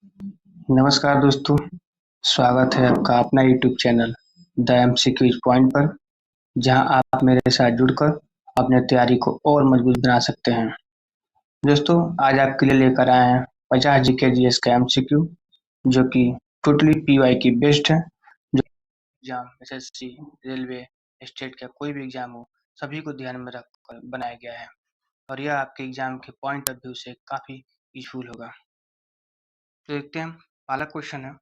नमस्कार दोस्तों, स्वागत है आपका अपना YouTube channel the MCQ point पर, जहां आप मेरे साथ जुड़कर अपने तैयारी को और मजबूत बना सकते हैं। दोस्तों, आज आपके लिए लेकर आए हैं 50 जीके जीएस का एमसीक्यू, जो कि टोटली पीवाई की बेस्ड है। जो एग्जाम एसएससी, रेलवे, स्टेट का कोई भी एग्जाम हो, सभी को ध्यान में रखकर बनाया गया है और यह आपके एग्जाम के पॉइंट ऑफ व्यू से काफी यूजफुल होगा। तो देखते हैं, पहला क्वेश्चन है,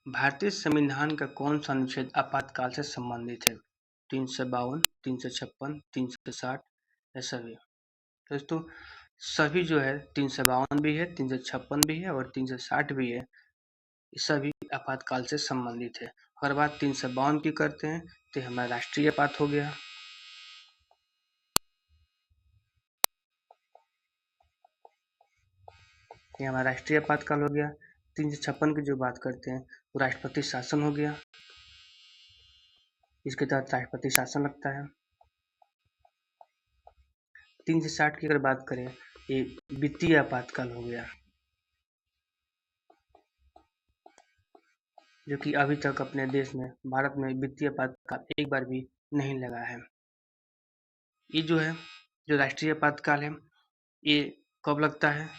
भारतीय संविधान का कौन सा अनुच्छेद आपातकाल से संबंधित है? 352, 356, 360 या सभी? दोस्तों, सभी जो है 352 भी है, 356 भी है और 360 भी है। ये सभी आपातकाल से संबंधित है। अगर बात 352 की करते हैं तो ये हमारा राष्ट्रीय आपात हो गया। ये हमारा राष्ट्रीय आपातकाल हो गया। 356 की जो बात करते हैं वो राष्ट्रपति शासन हो गया। इसके तहत राष्ट्रपति शासन लगता है। 360 की अगर बात करें, ये वित्तीय आपातकाल हो गया, जो कि अभी तक अपने देश में, भारत में वित्तीय आपातकाल एक बार भी नहीं लगा है। ये जो है, जो राष्ट्रीय आपातकाल है, ये कब लगता है?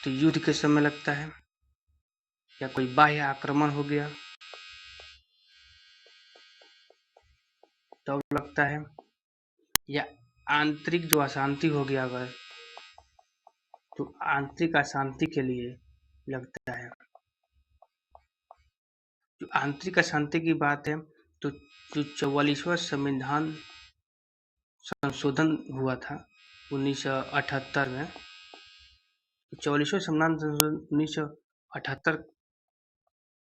तो युद्ध के समय लगता है, या कोई बाह्य आक्रमण हो गया तब लगता है, या आंतरिक जो अशांति हो गया अगर, तो आंतरिक अशांति के लिए लगता है। जो आंतरिक अशांति की बात है, तो जो 44वां संविधान संशोधन हुआ था 1978 में, 44वां संविधान संशोधन 1978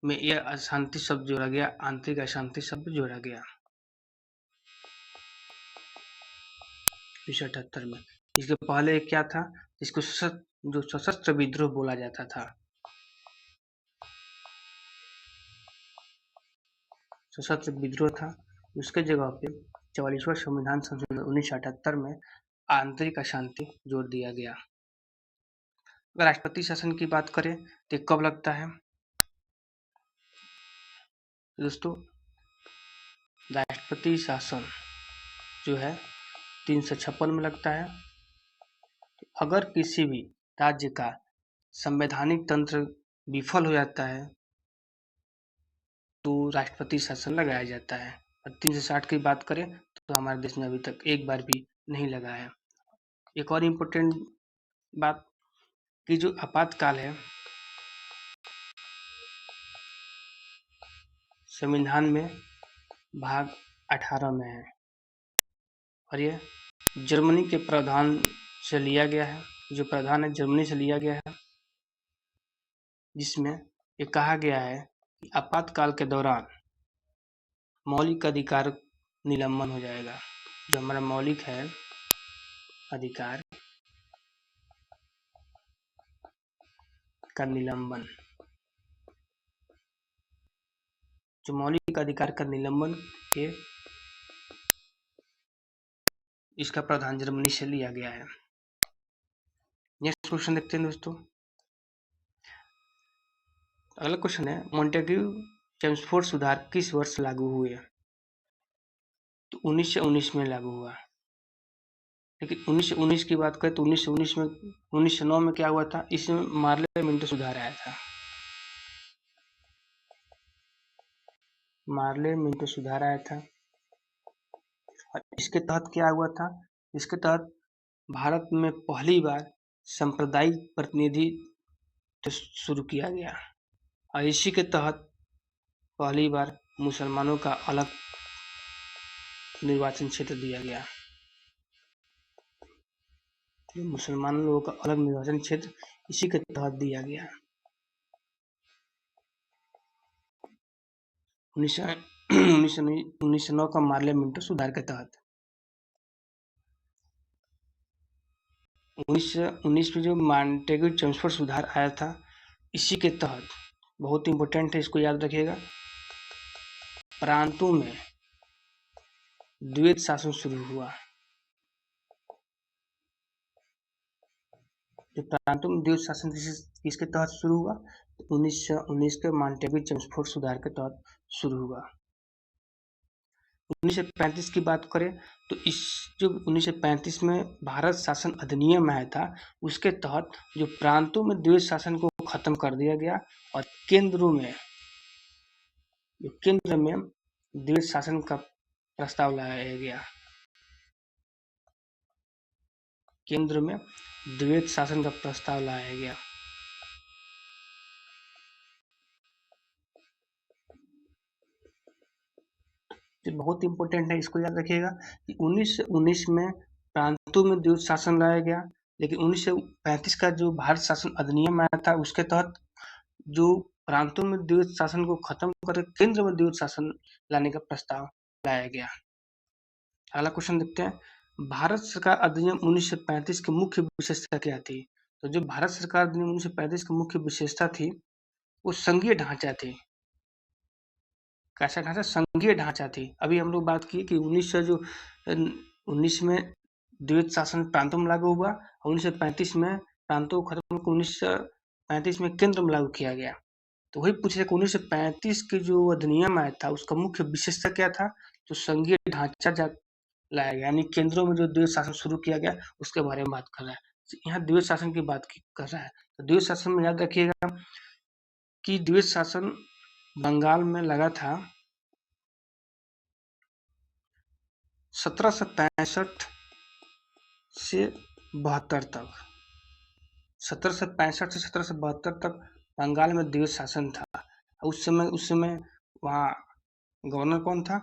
में यह अशांति शब्द जोड़ा गया, आंतरिक अशांति शब्द जोड़ा गया 1978 में। इसके पहले क्या था? इसको जो सशस्त्र विद्रोह बोला जाता था, सशस्त्र विद्रोह था। उसके जगह पे 44वां संविधान संशोधन 1978 में आंतरिक अशांति जोड़ दिया गया। अगर राष्ट्रपति शासन की बात करें तो कब लगता है? दोस्तों, राष्ट्रपति शासन जो है 356 में लगता है। अगर किसी भी राज्य का संवैधानिक तंत्र विफल हो जाता है तो राष्ट्रपति शासन लगाया जाता है। और 360 की बात करें तो हमारे देश में अभी तक एक बार भी नहीं लगा है। एक और इम्पोर्टेंट बात कि जो आपातकाल है, संविधान में भाग 18 में है और ये जर्मनी के प्रावधान से लिया गया है। जो प्रावधान है जर्मनी से लिया गया है, जिसमें ये कहा गया है कि आपातकाल के दौरान मौलिक अधिकार निलंबन हो जाएगा। जो हमारा मौलिक है अधिकार का निलंबन, जो मौलिक अधिकार का निलंबन के इसका प्रावधान जर्मनी से लिया गया है। नेक्स्ट क्वेश्चन देखते हैं दोस्तों। अगला क्वेश्चन है, मॉन्टेग्यू चेम्सफोर्ड सुधार किस वर्ष लागू हुए? तो 1919 में लागू हुआ। लेकिन 1919 की बात करें तो 1919 में 1909 में क्या हुआ था? इसमें मार्ले मिंटो सुधार आया था। मार्ले मिंटो सुधार आया था और इसके तहत क्या हुआ था? इसके तहत भारत में पहली बार सांप्रदायिक प्रतिनिधित्व शुरू किया गया और इसी के तहत पहली बार मुसलमानों का अलग निर्वाचन क्षेत्र दिया गया। मुसलमान लोगों का अलग निर्वाचन क्षेत्र इसी के तहत दिया गया। 1909 का मार्ले मिंटो सुधार के तहत 1919 में जो मॉन्टेग्यू चेम्सफोर्ड सुधार आया था, इसी के तहत, बहुत इंपॉर्टेंट है, इसको याद रखिएगा, प्रांतों में द्वैत शासन शुरू हुआ। जो प्रांतों में द्वैत शासन किसके तहत शुरू हुआ? 1919 के मॉन्टेग्यू चेम्सफोर्ड सुधार के तहत शुरू हुआ। 1935 की बात करें तो इस जो 1935 में भारत शासन अधिनियम आया था, उसके तहत जो प्रांतों में द्वैत शासन को खत्म कर दिया गया और केंद्र में द्वैत शासन का प्रस्ताव लाया गया। केंद्र में द्वैत शासन का प्रस्ताव लाया गया। ये बहुत इंपॉर्टेंट है, इसको याद रखिएगा कि 1919 में प्रांतों में द्वैत शासन लाया गया, लेकिन 1935 का जो भारत शासन अधिनियम आया था, उसके तहत जो प्रांतों में द्वैत शासन को खत्म कर केंद्र में द्वैत शासन लाने का प्रस्ताव लाया गया। अगला क्वेश्चन देखते हैं, भारत सरकार अधिनियम 1935 की मुख्य विशेषता क्या थी? तो जो भारत सरकार अधिनियम 1935 की मुख्य विशेषता थी, वो संघीय ढांचा थी। कैसा ढांचा? संघीय ढांचा थी। अभी हम लोग बात की कि 19 में द्वैत शासन प्रांतों में लागू हुआ और 1935 में प्रांतों को खत्म कर 1935 में केंद्र में लागू किया गया। तो वही पूछ रहे कि 1935 के जो अधिनियम आया था, उसका मुख्य विशेषता क्या था? तो संघीय ढांचा लाया गया, यानी केंद्रों में जो द्वैत शासन शुरू किया गया, उसके बारे में बात कर रहा है। यहाँ द्वैत शासन की बात कर रहा है। तो द्वैत शासन में याद रखिएगा कि द्वैत शासन बंगाल में लगा था 1765 से 72 तक। 1765 से 1772 तक बंगाल में द्वैत शासन था। उस समय वहाँ गवर्नर कौन था?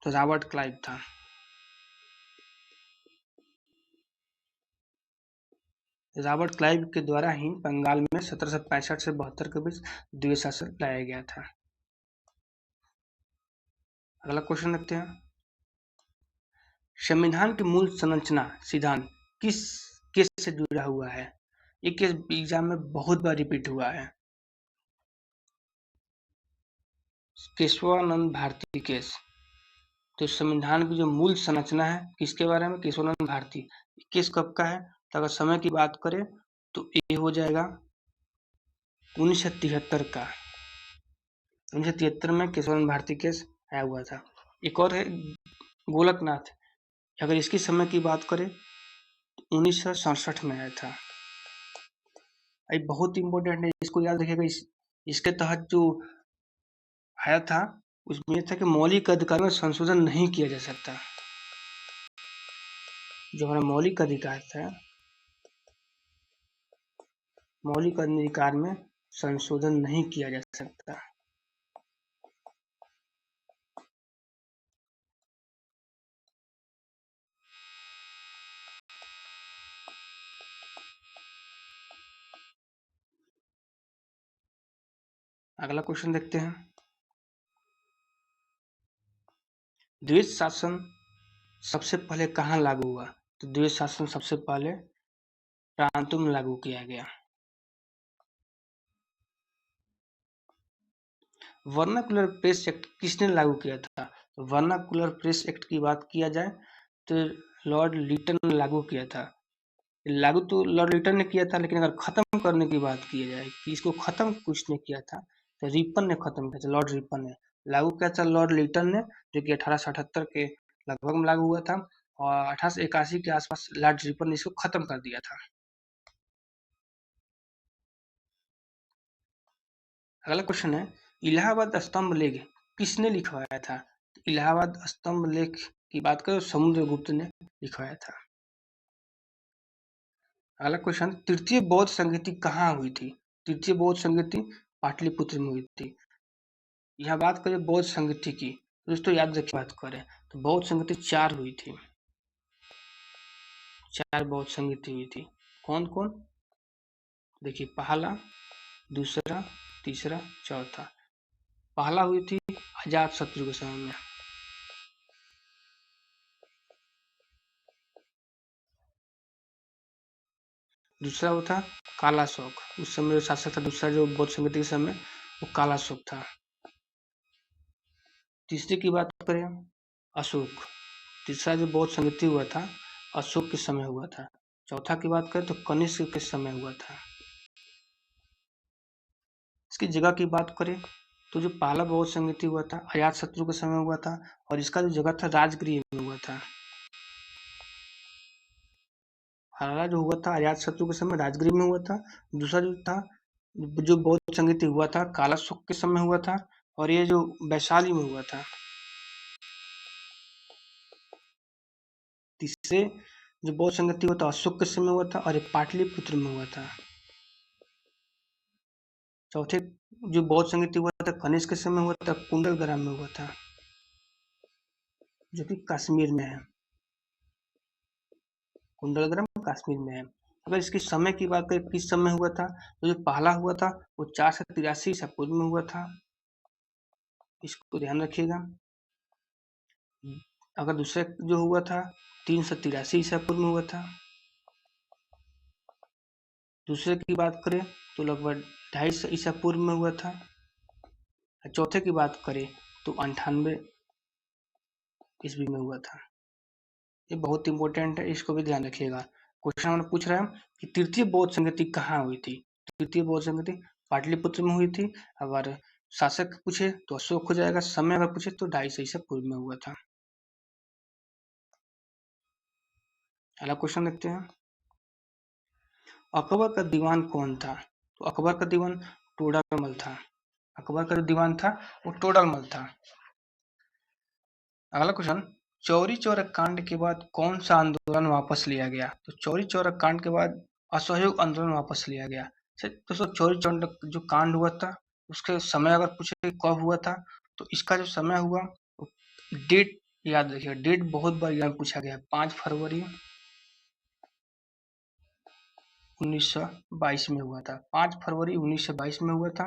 तो रॉबर्ट क्लाइव था। रॉबर्ट क्लाइव के द्वारा ही बंगाल में 1765 से 72 के बीच द्वैत शासन लाया गया था। अगला क्वेश्चन देखते हैं, संविधान की मूल संरचना सिद्धांत किस केस से जुड़ा हुआ है? ये केस एग्जाम में बहुत बार रिपीट हुआ है। केशवानंद भारती केस। तो संविधान की जो मूल संरचना है किसके बारे में? केशवानंद भारती। केस कब का है? तो अगर समय की बात करें तो ये हो जाएगा 1973 का। 1973 में केशवानंद भारती केस आया हुआ था। एक और है गोलकनाथ। अगर इसकी समय की बात करें तो 1967 में आया था। ये बहुत इंपॉर्टेंट है, इसको याद रखिएगा। इसके तहत जो आया था उसमें था कि मौलिक अधिकार में संशोधन नहीं किया जा सकता। जो हमारा मौलिक अधिकार था, मौलिक अधिकार में संशोधन नहीं किया जा सकता। अगला क्वेश्चन देखते हैं, द्वैत शासन सबसे पहले कहाँ लागू हुआ? तो द्वैत शासन सबसे पहले प्रांतों में लागू किया गया। वर्नाकुलर प्रेस एक्ट किसने लागू किया था? तो वर्नाकुलर प्रेस एक्ट की बात किया जाए तो लॉर्ड लिटन ने लागू किया था। लागू तो लॉर्ड लिटन ने किया था, लेकिन अगर खत्म करने की बात की जाए कि इसको खत्म किसने किया था, तो रिपन ने खत्म किया था। लॉर्ड रिपन ने लागू किया था, लॉर्ड लिटन ने, जो कि 1878 के लगभग में लागू हुआ था और 1881 के आसपास लॉर्ड रिपन ने इसको खत्म कर दिया था। अगला क्वेश्चन है, इलाहाबाद स्तंभ लेख किसने लिखवाया था? इलाहाबाद स्तंभ लेख की बात करें तो समुद्रगुप्त ने लिखवाया था। अगला क्वेश्चन, तृतीय बौद्ध संगीति कहाँ हुई थी? तृतीय बौद्ध संगीति पाटलिपुत्र में हुई थी। यहाँ बात करें बौद्ध संगीति की, दोस्तों याद रखिए बात करें तो बौद्ध संगीति 4 हुई थी। 4 बौद्ध संगीति हुई थी। कौन कौन? देखिए, पहला, दूसरा, तीसरा, चौथा। पहला हुई थी अजात शत्रु के समय में। दूसरा वो था काला शोक, उस समय जो शासक था दूसरा जो बौद्ध संगीति के समय, वो काला शोक था। तीसरे की बात करें अशोक। तीसरा जो बौद्ध संगीति हुआ था अशोक के समय हुआ था। चौथा की बात करें तो कनिष्क के समय हुआ था। इसकी जगह की बात करें तो जो पहला बौद्ध संगीति हुआ था अजातशत्रु के समय हुआ था, और इसका जो जगह था राजगृह में हुआ था। पहला जो हुआ था अजातशत्रु के समय राजगृह में हुआ था। दूसरा जो था जो बौद्ध संगीति हुआ था कालाशोक के समय हुआ था, और ये जो वैशाली में हुआ था। तीसरे जो बौद्ध संगीति हुआ था अशोक के समय हुआ था, और ये पाटलिपुत्र में हुआ था। चौथे जो बौद्ध संगीति हुआ था कनिष्क के समय हुआ था, कुंडलग्राम में हुआ था, जो कि कश्मीर में है। कुंडलग्राम कश्मीर में है। अगर इसकी समय की बात करें किस समय हुआ था, तो जो पहला हुआ था वो 483 ईसा पूर्व में हुआ था, इसको ध्यान रखिएगा। अगर दूसरा जो हुआ था 383 ईसा पूर्व में हुआ था। दूसरे की बात करें तो लगभग 250 ईसा पूर्व में हुआ था। चौथे की बात करें तो 98 ईस्वी में हुआ था। ये बहुत इंपॉर्टेंट है, इसको भी ध्यान रखिएगा। क्वेश्चन हमारा पूछ रहा है कि तृतीय बौद्ध संगति कहाँ हुई थी। तृतीय बौद्ध संगति पाटलिपुत्र में हुई थी। अगर शासक पूछे तो अशोक हो जाएगा, समय अगर पूछे तो 250 ईसा पूर्व में हुआ था। अगला क्वेश्चन देखते हैं, अकबर का दीवान कौन था। तो अकबर का दीवान टोडरमल था। अकबर का जो दीवान था वो टोडरमल था। अगला क्वेश्चन, चौरी चौरा कांड के बाद कौन सा आंदोलन वापस लिया गया। तो चौरी चौरा कांड के बाद असहयोग आंदोलन वापस लिया गया। दोस्तों चौरी चौरा जो कांड हुआ था उसके समय अगर पूछे कब हुआ था, तो इसका जो समय हुआ डेट याद रखिएगा। डेट बहुत बार यहाँ पूछा गया, 5 फरवरी 1922 में हुआ था। 5 फरवरी 1922 में हुआ था।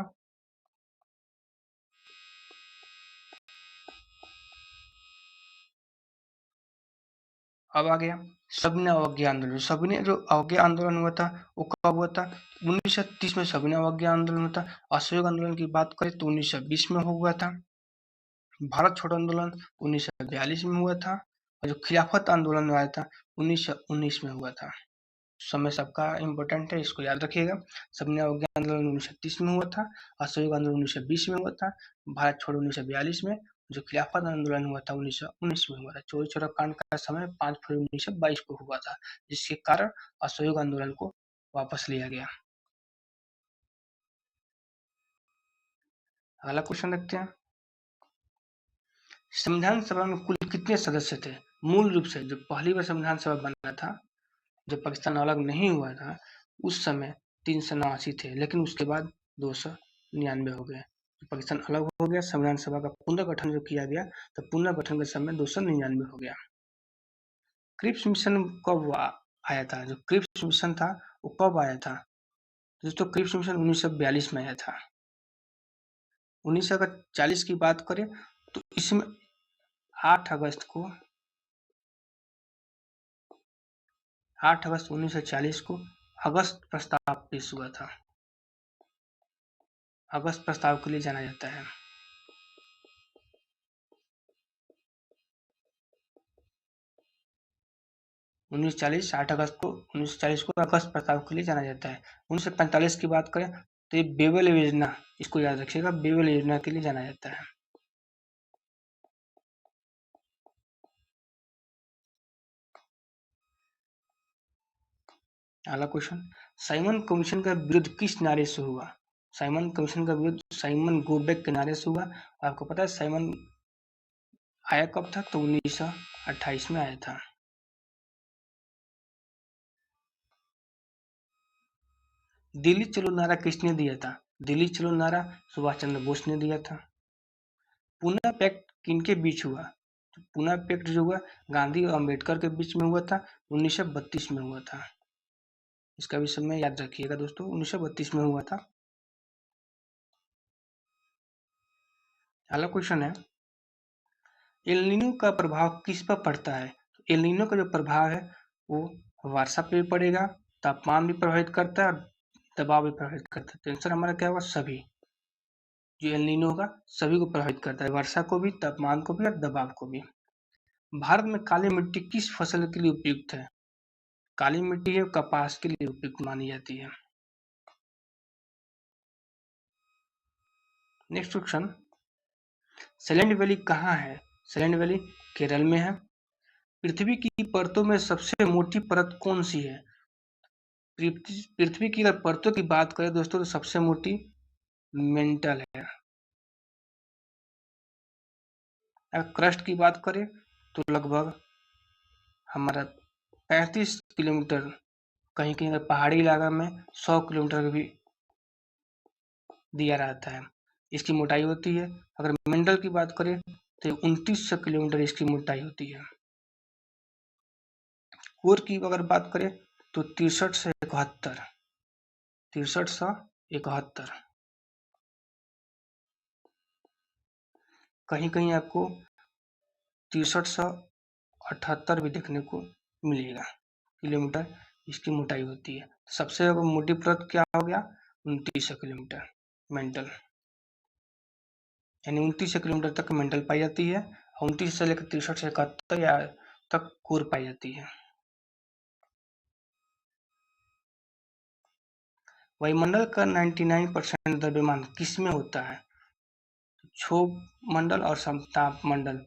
अब आ गया सविनय अवज्ञा आंदोलन। सविनय जो अवज्ञा आंदोलन हुआ था वो कब हुआ था, 1930 में सविनय अवज्ञा आंदोलन हुआ था। असहयोग आंदोलन की बात करें तो 1920 में हुआ था। भारत छोड़ो आंदोलन 1942 में हुआ था, और जो खिलाफत आंदोलन आया था 1919 में हुआ था। समय सबका इम्पोर्टेंट है, इसको याद रखिएगा। सविनय अवज्ञा आंदोलन 1930 में हुआ था, असहयोग आंदोलन 1920 में हुआ था, भारत छोड़ो 1942 में, जो खिलाफत आंदोलन हुआ था 1919 में हुआ था। चौरी चौरा कांड का समय 5 फरवरी 1922 को हुआ था, जिसके कारण असहयोग आंदोलन को वापस लिया गया। अगला क्वेश्चन देखते हैं, संविधान सभा में कुल कितने सदस्य थे। मूल रूप से जो पहली बार संविधान सभा बना था, जब पाकिस्तान अलग नहीं हुआ था, उस समय 389 थे, लेकिन उसके बाद 299 हो गए। पाकिस्तान अलग हो गया, संविधान सभा का पुनर्गठन जो किया गया, तो पुनर्गठन के समय 299 हो गया। क्रिप्स मिशन कब आया था। जो क्रिप्स मिशन था वो कब आया था। दोस्तों क्रिप्स मिशन 1942 में आया था। 1940 की बात करें तो इसमें 8 अगस्त 1940 को अगस्त प्रस्ताव पेश हुआ था। अगस्त प्रस्ताव के लिए जाना जाता है। 1940 8 अगस्त को 1940 को अगस्त प्रस्ताव के लिए जाना जाता है। 1945 की बात करें तो ये बेबल योजना, इसको याद रखिएगा, बेबल योजना के लिए जाना जाता है। अगला क्वेश्चन, साइमन कमीशन का विरोध किस नारे से हुआ। साइमन कमीशन का विरोध साइमन गो बैक के नारे से हुआ। आपको पता है साइमन आया कब था, तो 1928 में आया था। दिल्ली चलो नारा किसने दिया था। दिल्ली चलो नारा सुभाष चंद्र बोस ने दिया था। पूना पैक्ट किनके बीच हुआ। तो पूना पैक्ट जो हुआ गांधी और अम्बेडकर के बीच में हुआ था, 1932 में हुआ था। इसका भी समय याद रखिएगा दोस्तों, 1932 में हुआ था। अगला क्वेश्चन है, एल नीनो का प्रभाव किस पर पड़ता है। तो एल नीनो का जो प्रभाव है वो वर्षा पे भी पड़ेगा, तापमान भी प्रभावित करता है, और दबाव भी प्रभावित करता है। तो आंसर हमारा क्या होगा, सभी। जो एल नीनो होगा सभी को प्रभावित करता है, वर्षा को भी, तापमान को भी, और दबाव को भी। भारत में काली मिट्टी किस फसल के लिए उपयुक्त है। काली मिट्टी है कपास के लिए उपयुक्त मानी जाती है। नेक्स्ट क्वेश्चन, साइलेंट वैली कहाँ है? साइलेंट वैली केरल में है। पृथ्वी की परतों में सबसे मोटी परत कौन सी है? पृथ्वी की अगर परतों की बात करें दोस्तों तो सबसे मोटी मेंटल है। अगर क्रस्ट की बात करें तो लगभग हमारा 35 किलोमीटर, कहीं कहीं अगर पहाड़ी इलाका में 100 किलोमीटर भी दिया रहता है इसकी मोटाई होती है। अगर मेंटल की बात करें तो 2900 किलोमीटर इसकी मोटाई होती है। कोर की अगर बात करें तो 6371, कहीं कहीं आपको 6378 भी देखने को मिलेगा किलोमीटर इसकी मोटाई होती है। सबसे मोटी परत क्या हो गया? 2900 किलोमीटर मेंटल, यानी 2900 किलोमीटर तक मेंटल पाई जाती है और 29 से लेकर 63 से 71 या तक कोर पाई जाती है। वायुमंडल का 99% द्रव्यमान किसमें होता है? क्षोभ मंडल और समताप मंडल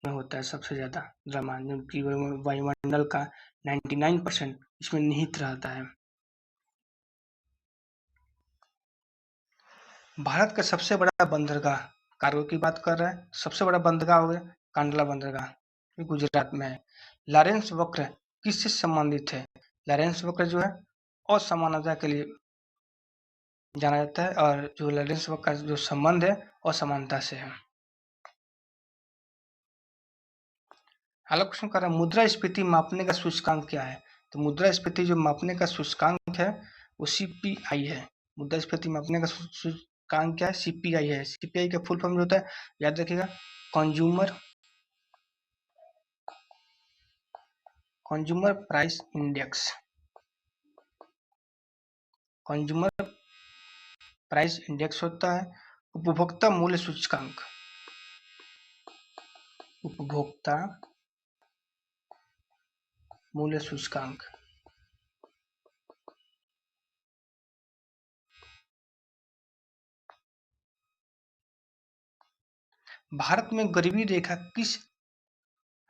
में होता है सबसे ज्यादा द्रव्यमान, जबकि वायुमंडल का 99% इसमें निहित रहता है। भारत का सबसे बड़ा बंदरगाह, कार्गो की बात कर रहे हैं, सबसे बड़ा बंदरगाह हो गया कांडला बंदरगाह, ये गुजरात में है। लॉरेंस वक्र किससे संबंधित है? लॉरेंस वक्र जो है असमानता के लिए जाना जाता है और जो लॉरेंस वक्र का जो संबंध है असमानता से है। अगला क्वेश्चन कर रहा है, मुद्रास्फीति मापने का सूचकांक क्या है? तो मुद्रास्फीति जो मापने का सूचकांक है वो सीपीआई है। मुद्रास्फीति मापने का सूचकांक क्या है? सीपीआई है। सीपीआई का फुल फॉर्म जो होता है याद रखिएगा, consumer consumer price index, consumer price index होता है। उपभोक्ता मूल्य सूचकांक, उपभोक्ता मूल्य सूचकांक। भारत में गरीबी रेखा किस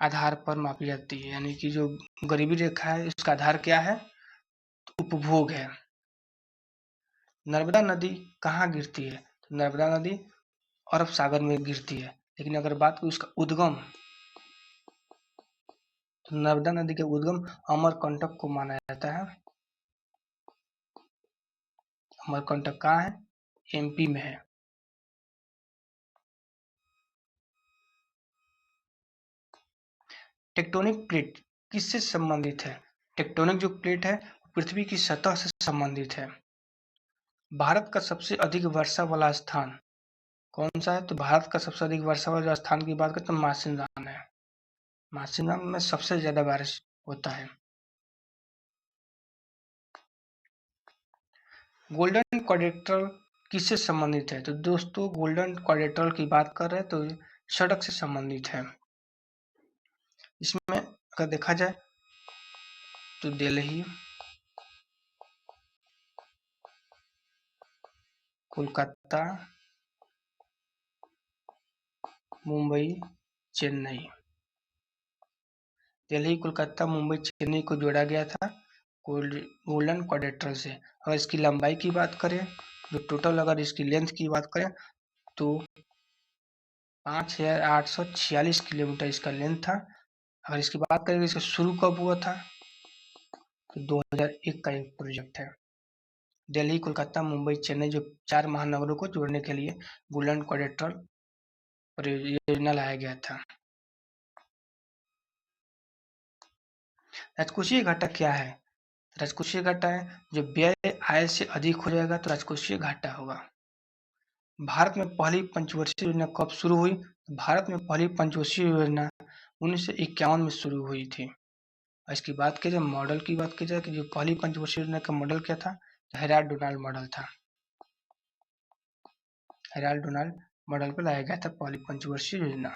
आधार पर मापी जाती है? यानी कि जो गरीबी रेखा है इसका आधार क्या है? तो उपभोग है। नर्मदा नदी कहाँ गिरती है? तो नर्मदा नदी अरब सागर में गिरती है। लेकिन अगर बात करूँ उसका उद्गम, तो नर्मदा नदी का उद्गम अमरकंटक को माना जाता है। अमरकंटक कहाँ है? एमपी में है। टेक्टोनिक प्लेट किससे संबंधित है? टेक्टोनिक जो प्लेट है पृथ्वी की सतह से संबंधित है। भारत का सबसे अधिक वर्षा वाला स्थान कौन सा है? तो भारत का सबसे अधिक वर्षा वाला स्थान की बात करें तो मासिनराम है। मासिनराम में सबसे ज्यादा बारिश होता है। गोल्डन क्वाड्रेटर किससे संबंधित है? तो दोस्तों गोल्डन क्वाड्रेटर की बात कर रहे हैं तो सड़क से संबंधित है। इसमें अगर देखा जाए तो दिल्ली, कोलकाता, मुंबई, चेन्नई, दिल्ली, कोलकाता, मुंबई, चेन्नई को जोड़ा गया था गोल्डन क्वाड्रेटर से। अगर इसकी लंबाई की बात करें, जो टोटल अगर इसकी लेंथ की बात करें तो 5846 किलोमीटर इसका लेंथ था। अगर इसकी बात करें इसका शुरू कब हुआ था तो 2001 का एक प्रोजेक्ट है। दिल्ली, कोलकाता, मुंबई, चेन्नई जो 4 महानगरों को जोड़ने के लिए गोल्डन क्वाड्रेटर परियोजना लाया गया था। राजकोषीय घाटा क्या है? राजकोषीय घाटा है जो व्यय आय से अधिक हो जाएगा तो राजकोषीय घाटा होगा। भारत में पहली पंचवर्षीय योजना कब शुरू हुई? भारत में पहली पंचवर्षीय योजना 1951 में शुरू हुई थी। इसकी बात की जाए, मॉडल की बात की जाए कि जो पहली पंचवर्षीय योजना का मॉडल क्या था? हेराल्ड डोनाल्ड मॉडल था। हेराल्ड डोनाल्ड मॉडल पर लाया गया था पहली पंचवर्षीय योजना।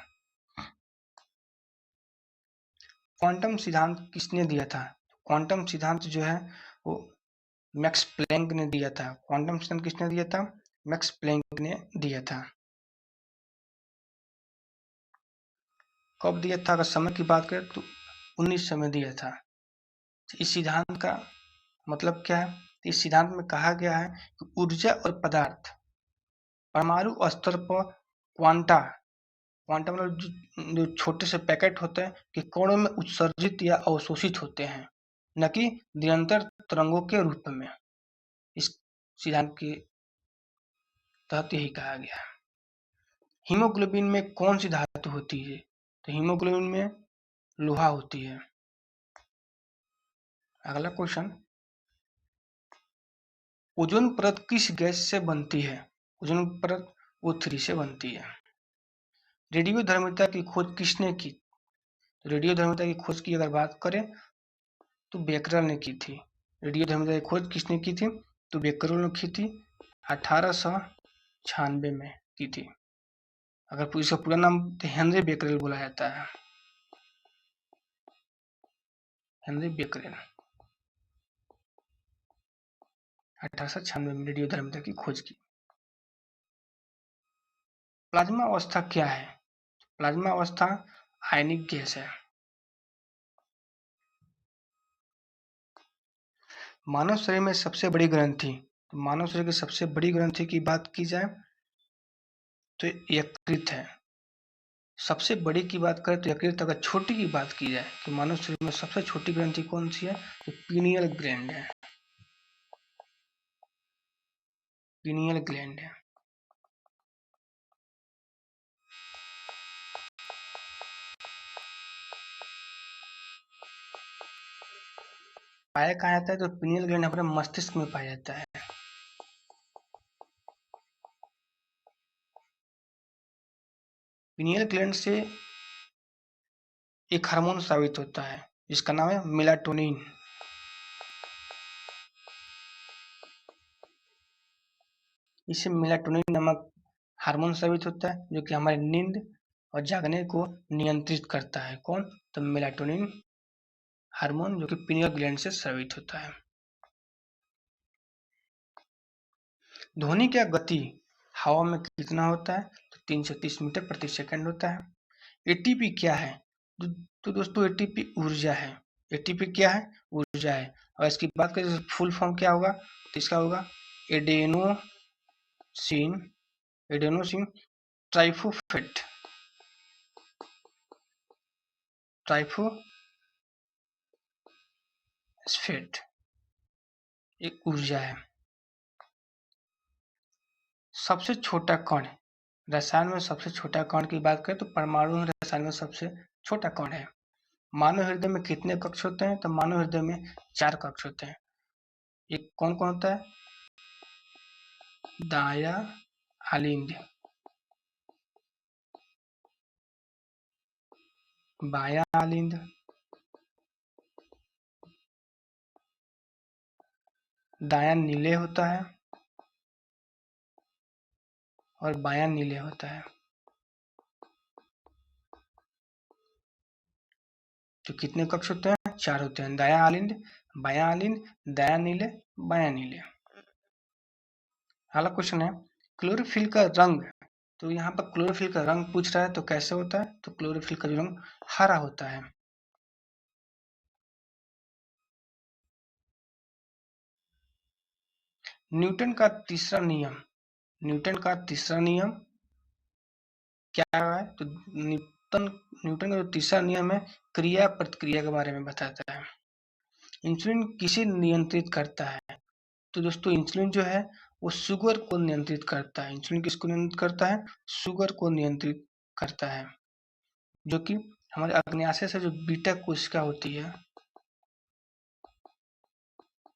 क्वांटम सिद्धांत किसने दिया था? क्वांटम सिद्धांत जो है वो मैक्स प्लैंक ने दिया था। क्वांटम सिद्धांत किसने दिया था? मैक्स प्लैंक ने दिया था। कब दिया था? अगर समय की बात करें तो 1900 में दिया था। इस सिद्धांत का मतलब क्या है? इस सिद्धांत में कहा गया है कि ऊर्जा और पदार्थ परमाणु स्तर पर क्वांटा क्वांटा मतलब जो छोटे से पैकेट होते हैं कि कोणों में उत्सर्जित या अवशोषित होते हैं, न कि निरंतर तरंगों के रूप में। इस सिद्धांत के तहत यही कहा गया है। हीमोग्लोबिन में कौन सी धातु होती है? तो हीमोग्लोबिन में लोहा होती है। अगला क्वेश्चन, ओजोन परत किस गैस से बनती है? ओजोन परत O3 से बनती है। रेडियोधर्मिता की खोज किसने की? रेडियोधर्मिता की खोज की अगर बात करें तो बेकरल ने की थी। रेडियोधर्मिता की खोज किसने की थी? तो बेकरल ने की थी, 1896 में की थी। अगर इसका पूरा नाम तो हेनरी बेकरल बोला जाता है। हेनरी बेकरल 1896 में रेडियोधर्मिता की खोज की। प्लाज्मा अवस्था क्या है? प्लाज्मा अवस्था आयनिक गैस है। मानव शरीर में सबसे बड़ी ग्रंथि, तो मानव शरीर की सबसे बड़ी ग्रंथि की बात की जाए तो यकृत है। सबसे बड़ी की बात करें तो यकृत। अगर छोटी की बात की जाए तो मानव शरीर में सबसे छोटी ग्रंथि कौन सी है? तो पीनियल ग्लैंड है। पीनियल ग्लैंड है। पाया कहाँ जाता है? तो पीनियल ग्लैंड हमारे मस्तिष्क में पाया जाता है। पीनियल ग्लैंड से एक हार्मोन साबित होता है जिसका नाम है मेलाटोनिन। इससे मेलाटोनिन नामक हार्मोन साबित होता है जो कि हमारी नींद और जागने को नियंत्रित करता है। कौन? तो मेलाटोनिन हार्मोन जो कि पीनियल ग्लैंड से स्रावित होता है। ध्वनि की गति हवा में कितना होता है? तो 330 मीटर प्रति सेकंड होता है। एटीपी क्या है? तो दोस्तों एटीपी ऊर्जा है। एटीपी क्या है? ऊर्जा है। और इसकी बात करें तो फुल फॉर्म क्या होगा? तो इसका होगा एडेनोसिन एडेनोसिन ट्राइफोस्फेट एक ऊर्जा है। सबसे छोटा कण, रसायन में सबसे छोटा कण की बात करें तो परमाणु रसायन में सबसे छोटा कण है। मानव हृदय में कितने कक्ष होते हैं? तो मानव हृदय में 4 कक्ष होते हैं। एक कौन कौन होता है? दाया आलिंद, बाया आलिंद, दाया नीले होता है और बाया नीले होता है। तो कितने कक्ष होते हैं? 4 होते हैं। दाया आलिंद, बाया आलिंद, दाया नीले, बाया नीले। अगला क्वेश्चन है, क्लोरोफिल का रंग। तो यहाँ पर क्लोरोफिल का रंग पूछ रहा है तो कैसे होता है? तो क्लोरोफिल का रंग हरा होता है। न्यूटन का तीसरा नियम, न्यूटन का तीसरा नियम क्या है? तो न्यूटन का जो तीसरा नियम है क्रिया प्रतिक्रिया के बारे में बताता है। इंसुलिन किसे नियंत्रित करता है? तो दोस्तों इंसुलिन जो है वो शुगर को नियंत्रित करता है। इंसुलिन किसको नियंत्रित करता है? शुगर को नियंत्रित करता है, जो कि हमारे अग्न्याशय से जो बीटा कोशिका होती है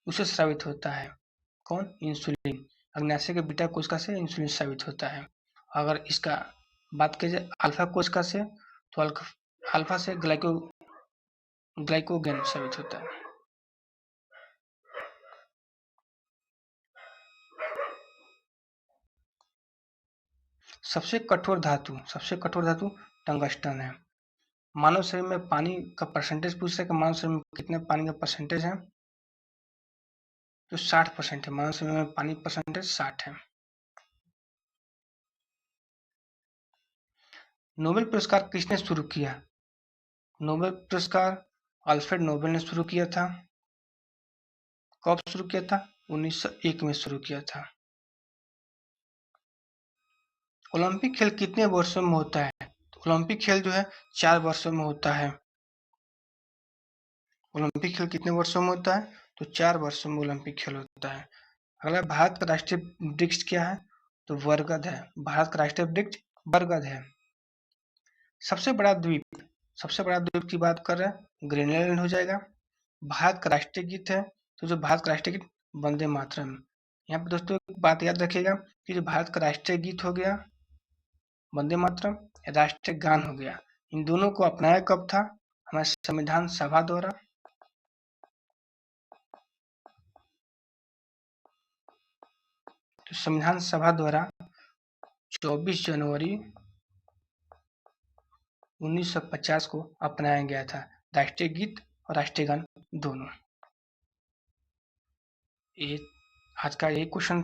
उसे स्रावित होता है। कौन? इंसुलिन। अग्न्याशय के बीटा कोशिका से इंसुलिन स्रावित होता है। अगर इसका बात की जाए अल्फा कोशिका से तो अल्फा से ग्लाइकोगेन स्रावित होता है। सबसे कठोर धातु टंगस्टन है। मानव शरीर में पानी का परसेंटेज पूछ रहे कि मानव शरीर में कितने पानी का परसेंटेज है, तो 60% है। मानव शरीर में पानी परसेंटेज 60 है। नोबेल पुरस्कार किसने शुरू किया? नोबेल पुरस्कार अल्फ्रेड नोबेल ने शुरू किया था। कब शुरू किया था? 1901 में शुरू किया था। ओलंपिक खेल कितने वर्षों में होता है? तो ओलंपिक खेल जो है 4 वर्षों में होता है। ओलंपिक खेल कितने वर्षों में होता है? तो 4 वर्षों में ओलंपिक खेल होता है। अगला, भारत का राष्ट्रीय वृक्ष क्या है? तो बरगद है। भारत का राष्ट्रीय वृक्ष बरगद है। सबसे बड़ा द्वीप, सबसे बड़ा द्वीप की बात कर रहे हैं, ग्रीनलैंड हो जाएगा। भारत का राष्ट्रीय गीत है, तो जो भारत का राष्ट्रीय गीत वंदे मातरम। यहाँ पे दोस्तों एक बात याद रखिएगा कि जो भारत का राष्ट्रीय गीत हो गया वंदे मातरम, राष्ट्रीय गान हो गया, इन दोनों को अपनाया कब था? हमारे संविधान सभा द्वारा। तो संविधान सभा द्वारा 24 जनवरी 1950 को अपनाया गया था राष्ट्रीय गीत और राष्ट्रीय गान दोनों। ये आज का यही क्वेश्चन